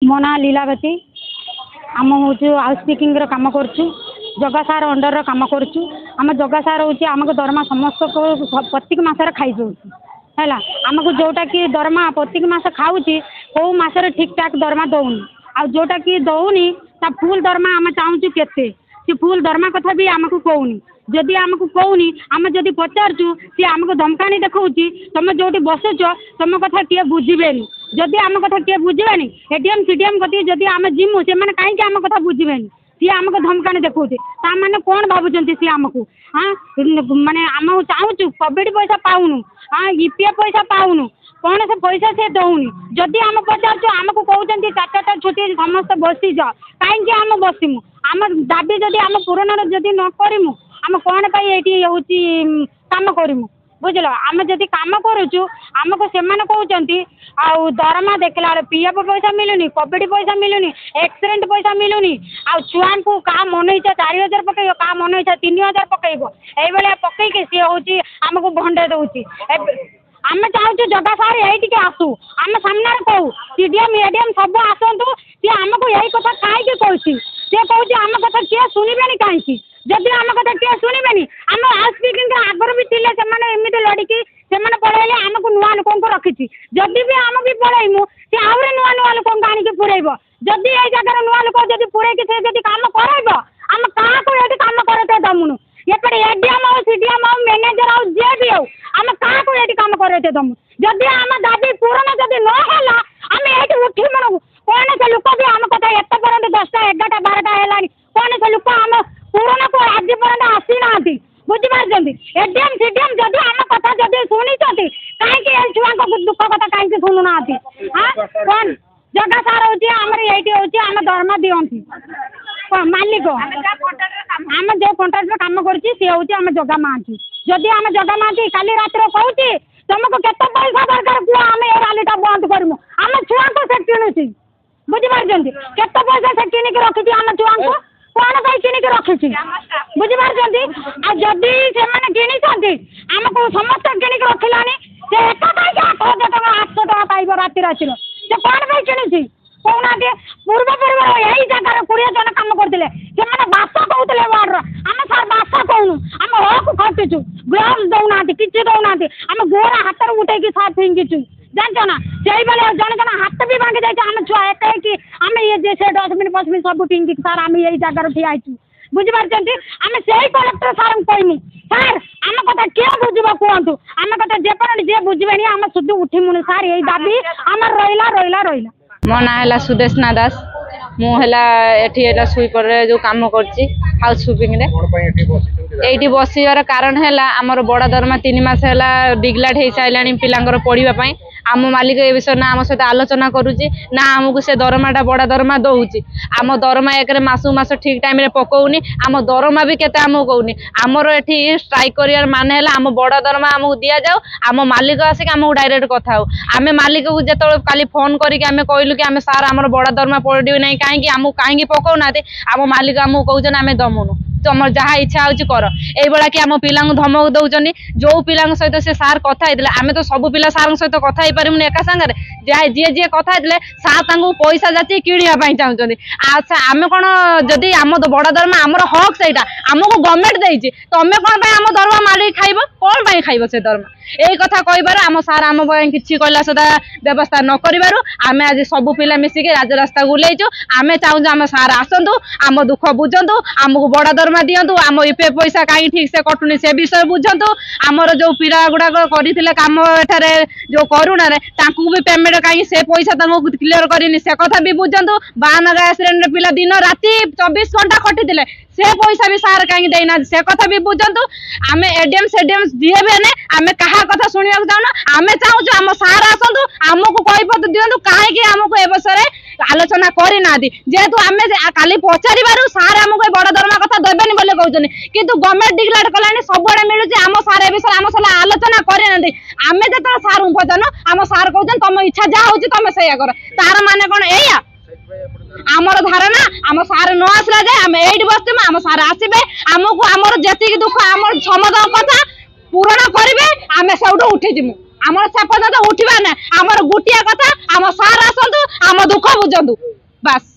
मो ना लीलावती आम हूँ हाउस पिकिंग काम करुँ जगा सार अंडर काम करुँ आम जगा सार हूँ आम दरमा समस्त को प्रत्येक मसरे खाई दूसरी है आमको जोटा कि दरमा प्रत्येक मस खाऊँ कौ मसरे ठीक ठाक दरमा दौनी आ जोटा कि दौनी ता फुल दरमा आम चाहूँ केते सी फुल दरमा कथा भी आमको कहूनी जदि आमको कहूनी आम जदि पचारचु सी आमको धमकानी देखा तुम जो बसुच तुम कथा किए बुझेनि जदि आम कथा किए बुझेनि एडीएम सीडीएम कति जदि आम जिमु से कहीं आम कथा बुझेनि सी आमको धमकानी देखा मैंने कौन भावुं सी आमको हाँ माने आम चाहूँ कोविड पैसा पाऊनु हाँ ईपीएफ पैसा पाऊनु कौन से पैसा से दौनी जदि आम पचार आमको कहते 4टा छुट्टी समस्त बसी जा कहीं आम बसमु आम दाबी जदि आम पूरण जदि न करमु आम कौन ये हूँ कम करमु बुझल आम जदि कम करुचु आमको से कहते आउ दरमा देखला पीएफ पैसा मिलूनी कोविड पैसा मिलूनी एक्सीडेंट पैसा मिलूनी आ छुआ को क्या मन इच्छा 4000 पकड़ क्या मन इच्छा 3000 पकड़ ये पकईकि सी हूँ आमको भंडे दौर आम चाहूँ जगह सार ये आसू आम सामने कहू सीडीएम एडीएम सब आसतु सी आमको यही कथा कहीं कहूँ सी कहूँ आम कथा किए शुणे कहीं जदि आम कथा किए शुणे आम हाउस पिकिंग आगर भी थे एमती लड़की से पलैले आमको नुआ लोक रखी जदि भी आम भी पलैमु सी आहरी नुआ नुआ लोक आनिक पुरैब जदि ये जगह नुआ लोक जब पुरैक से कम करब आम क्या ये कम करते दमुनु एपटे एडीएम हो सीडीएम हो मैनेजर हो जे भी हो आम क्या ये कम करते दमु जदि आम दाबी पूरण जदि नहला आम ये उठी मन कौन से लोक भी आम कथा एत पर्यटन 10टा 11टा 12टा है कौन से लोक आम पूरण को आज पर्यटन आसी ना बुझिपार एडीएम सीडीएम जदि आम कथा जदि शुणी कहीं छुआ दुख कथा कहीं शुणुना हाँ कौन जगह सार हूँ आम ये आम दरमा दिखती मालिक आम जो कंट्राक्टर काम कर जगा महांती जदि आम जगा महांती काली रात कहूँ तुमको केत पैसा दरकार कह आम ये रालीटा बंद करमु आम छुआ को से किणुची बुझिपार केत पैसा से किणिक रखी आम छुआ को कौन कहीं किणिक रखी बुझिपार जदि से किणी आमको समस्त किणिक रखलानी से एक 8000 टका 800 टका पाइब राति रातिर से कौन कहीं किणी कहना पूर्व पूर्व यही जगह 20 जन कम करते बास कहते वार्ड आम सार बास कहूनु आम हक खटुचु ग्लोव्स दौना कि दौना आम गोर हाथ उठे सार फिंगिचु जानच ना से जन जन हाथ भी भांगी जाए आम छुआ एक आम ये से डस्टबिन फस्टबिन सब फिंगिक सार आम यही जगह ठिया बुझिपार आम से कलेक्टर सार कहमु सार आम कथा किए बुझब कहतु आम कथा जेपन जे बुझे आम सुध उठिमुनि सार यही दाबी आम रहा रहा रहा मो ना है सुदेशना दास मुझे स्वीपर जो कम कर हाउस कीपिंग ये बसार कारण है आमर बड़ा दरमा 3 मास है डिग्लाड हो सारा पिलांर पढ़ाई आम मालिक ए विषय ना आम सहित आलोचना करुच्ची ना आमको से दरमाटा बड़ा दरमा दौची आम दरमा एक मासू मास ठीक टाइम पकाउनी आम दरमा भी केते आमको कहूनी आमर ये स्ट्राइक कर मान है आम बड़ा दरमा आमको दि जाऊ आम मालिक आसिक आमको डायरेक्ट कथा हो आम मालिक को जो काली फोन करके कहलु कि आम सार आम बड़ा दरमा पड़े ना कहीं आमको कहीं पकाउना आम मालिक आमको कहते आम दमुनु तुम जहाँ इच्छा हो कर ये कि आम पिला धमक दौरान जो पिला सहित से सार कथा आम तो सब पिला सार सहित कथा पारूनी एका सांगे जी जी कथा सार पैसा जाती किणापी चाहते अच्छा आम कौन जदि आम बड़ा दरमा आमर हक से आमको गवर्नमेंट देती तुम्हें कौन आम दरमा मारिक खाइब कौन खाइब से दरमा यही कथा कहबार आम सार आम कि कहला सदा व्यवस्था न करू आम आज सब पिला मिसिक राजरास्ता ओह्लैचु आम चाहूँ आम सार आसतु आम दुख बुझंतु आमको बड़ा दरमा दिंतु आम ईपीएफ पैसा कहीं ठीक से कटुनी से विषय बुझंतु आमर जो पिला गुड़ाक करते कम एठारे जो करुणा भी पेमेंट कहीं से पैसा क्लियर करनी से कथा भी बुझंतु 92 एक्सीडेंट पिला दिन राति 24 घंटा खटी से पैसा भी सार कहीं देना से कथा भी बुझंतु आम एडीएम सेडीएम दिए भी ने आम क्या कथा शुणा चाहूना आम चाहूँ आम सार आसतु आमको कहीपत दिंतु कहीं आमको ए विषय आलोचना करना जेहेतु आम काली पचार सार आमको बड़ दरमा कथा देवेनि बोले कहते किंतु गवर्नमेंट डिक्लेयर कलानी सबुआड़े मिलूँ आम सार ए विषय आम सारा आलोचना करना आम जो सार पचार आम सार कहते तुम इच्छा जहाँ हो तुम से कर तार माने कौन या आमर धारणा आम सार न आसला जाए आम ये बसमु आम सार आसबे आमको आमर जी दुख आम समद कथा पूरण करेंगे आम सब उठे जीमु। ଆମର ସେ ପର୍ଯ୍ୟନ୍ତ ଉଠିବା ନା ଆମର ଗୋଟିଏ କଥା ଆମ ସାର୍ ଆସନ୍ତୁ ଆମ ଦୁଃଖ ବୁଝନ୍ତୁ ବାସ୍।